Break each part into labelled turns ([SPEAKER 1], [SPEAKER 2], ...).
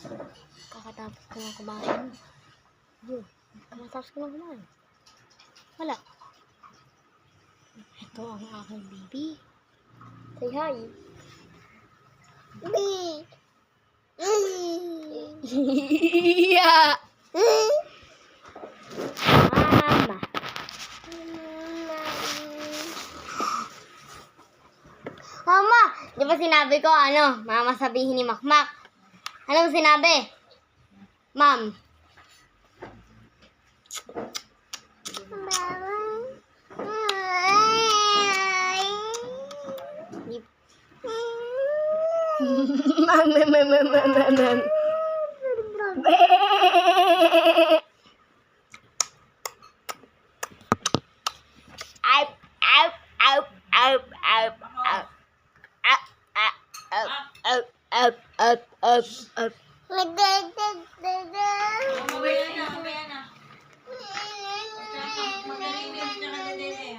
[SPEAKER 1] Kakatapos ko lang kumain. Yun. Kakatapos ko lang kumain. Wala. Ito ang aking baby. Say hi. Baby. Yeah. Mama. Mama, di ba sinabi ko mama sabihin ni Makmak? Anong sinabi? Ma'am.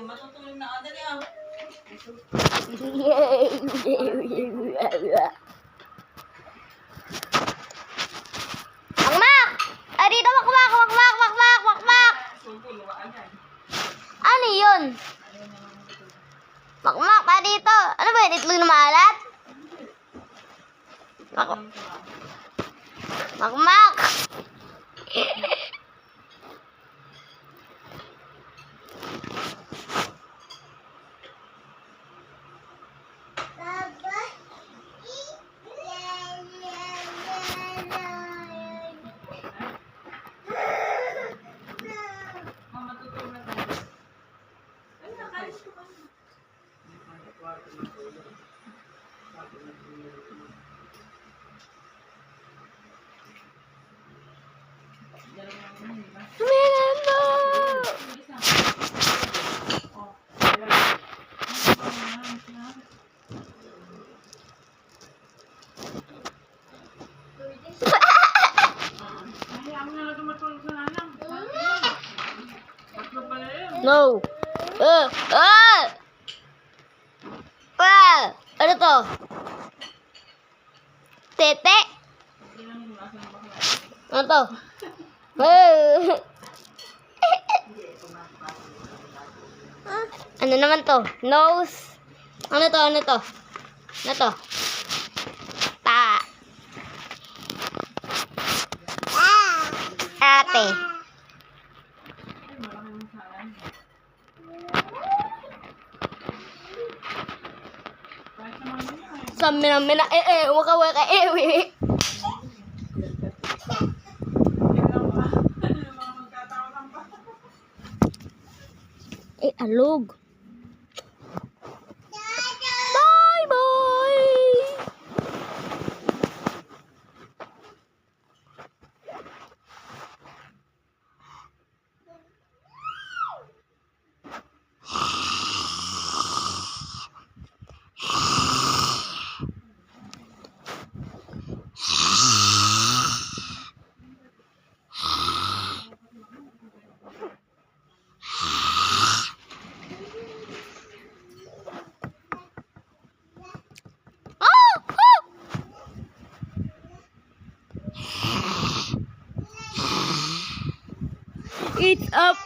[SPEAKER 2] Matutulog na dali ah.
[SPEAKER 1] Makmak! Ay, dito, Makmak! Makmak! Makmak! Makmak! Ano yun? Makmak, pa dito. Ano ba yun? Itlog na maalat? Makmak! No. Ano to? Tete? Ano to? Ano naman to? Nose? Ano to? Ano to? Ano to? Ta. Ate. Samina waka waka alog. Bye bye. It's up.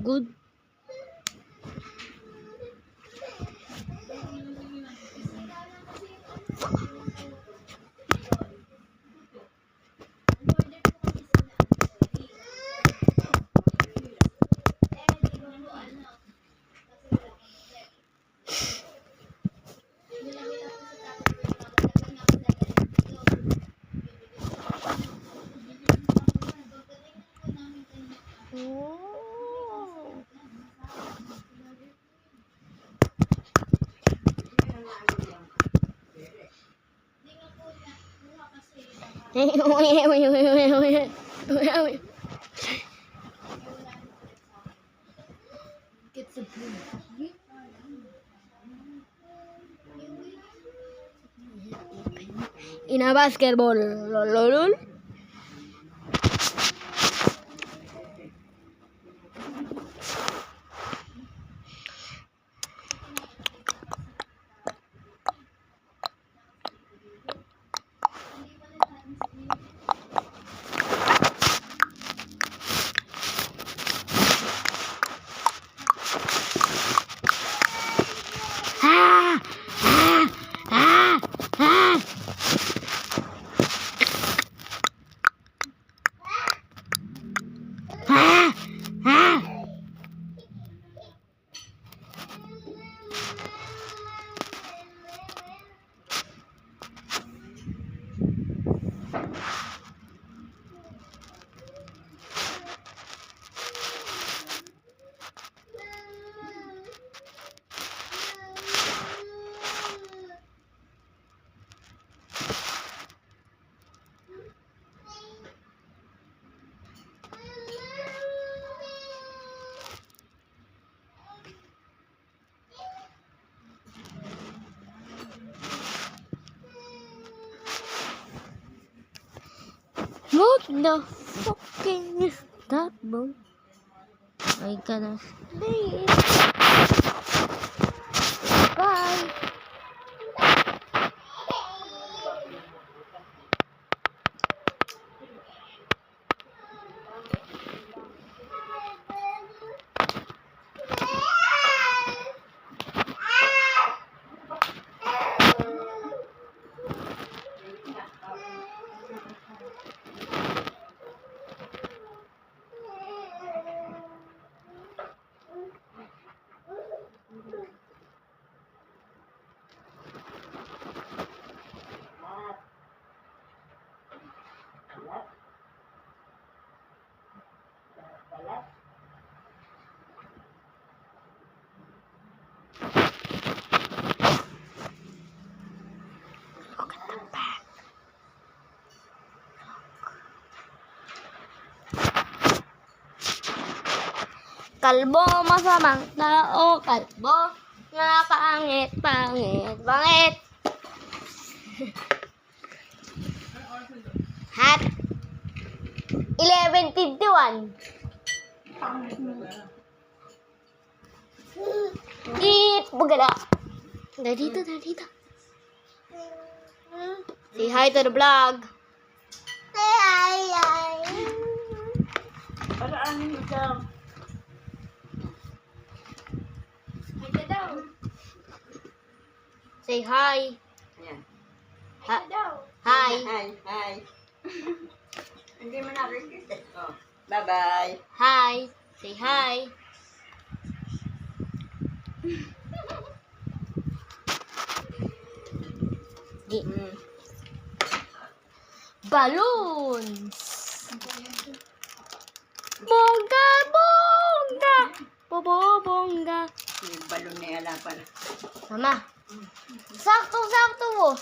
[SPEAKER 1] Good. Get the blue. In a basketball. Lol. What the fucking is that, bro? I gotta sleep. Bye. Kalbo, masamang tao, kalbo, nakangit, pangit. Hat 11:51. Eat, bugala. Dari dito. Say hi to the vlog.
[SPEAKER 2] Paraanin mo daw.
[SPEAKER 1] Say hi.
[SPEAKER 2] Ayan.
[SPEAKER 1] Ha- hi.
[SPEAKER 2] Hi. Hindi mo nakikita. Oh. Bye-bye.
[SPEAKER 1] Hi. Say hi.
[SPEAKER 2] Mm.
[SPEAKER 1] Balloons. Bongga. Bongga.
[SPEAKER 2] Yung balon na yala pala.
[SPEAKER 1] Mama. Sakto mo.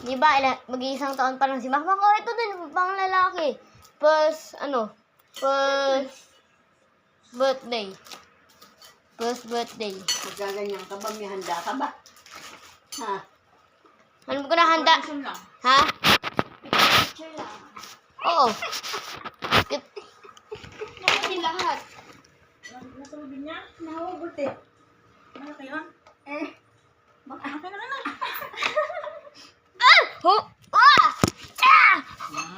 [SPEAKER 1] Di ba, mag-iisang taon pa lang si Mama ko. Ito din, pang lalaki. First birthday.
[SPEAKER 2] Magaganyan ka ba? May handa ka ba? Ha?
[SPEAKER 1] Ano ko na handa? Ha? Oo. Nakasin lahat.
[SPEAKER 2] Nasabi niya? Nahugot eh. Ano kayo? Baka na lang.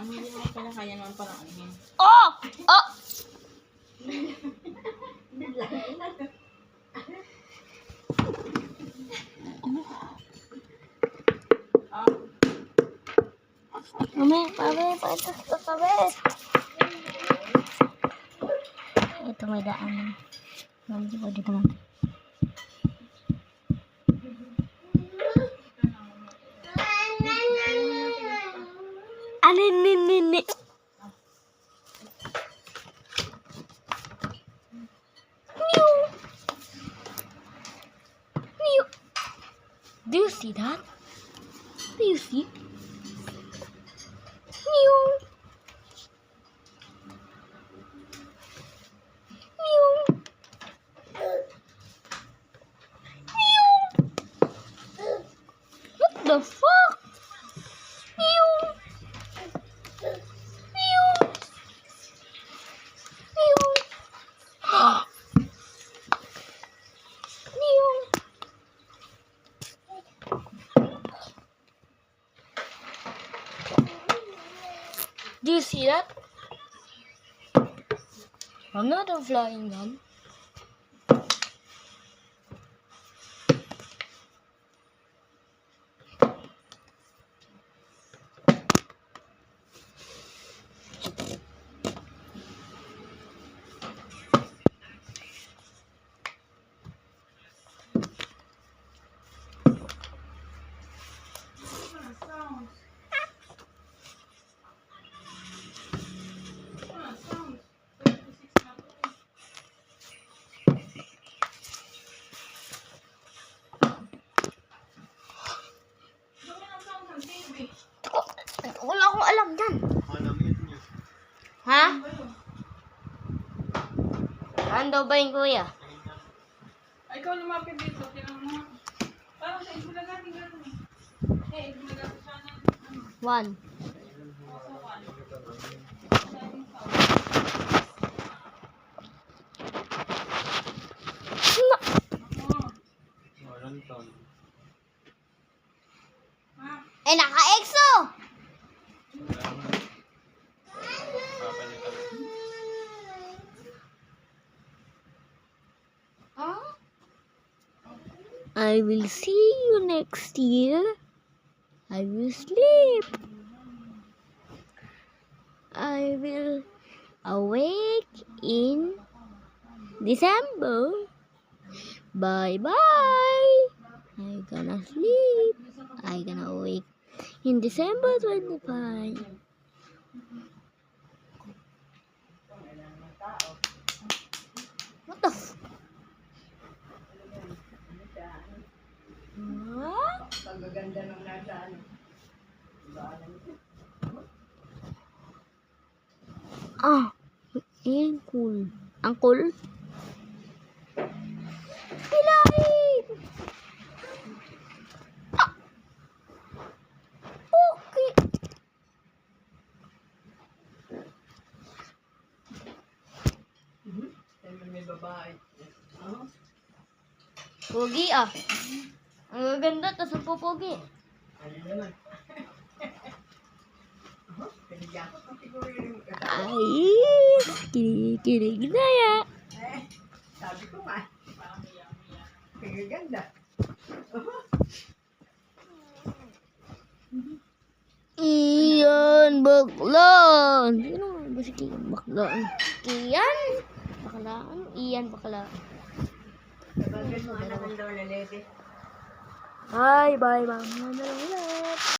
[SPEAKER 2] Hindi mo pala kaya naman pala anin.
[SPEAKER 1] Pabe. Ito may daan. Mami ko dito naman. Nini. Mew. Do you see that? Do you see? Do you see that? I'm not a flying gun. Wala akong alam yan. Ha? Saan daw ba yung kuya?
[SPEAKER 3] Ay, ikaw lumapit dito. Tinanong mo. Parang sa Itbulaga, hindi gano'n eh. Eh, Itbulaga ko sana.
[SPEAKER 1] One. Eh, naka-exo! I will see you next year. I will sleep. I will awake in December. Bye-bye. I gonna sleep. I gonna awake in December 25. What the f... What?
[SPEAKER 2] Pagaganda ng nasaan.
[SPEAKER 1] Ah, cool. Uncle? Hilahin! Ah! Okay.
[SPEAKER 2] May babae. Oh.
[SPEAKER 1] Pogi ah. Ang gaganda, tas ang pupogi.
[SPEAKER 2] Ayun naman. Pinigyan ko pa siguro yung
[SPEAKER 1] Ay, kinig na ya.
[SPEAKER 2] sabi ko nga. Pagaganda.
[SPEAKER 1] Iyan, baklaan. Sino nga ba si Iyan, baklaan? Iyan, baklaan. Iyan, baklaan.
[SPEAKER 2] Sabagay mo, anak ang daw na lady.
[SPEAKER 1] Bye, bye, bye. Mga ulit.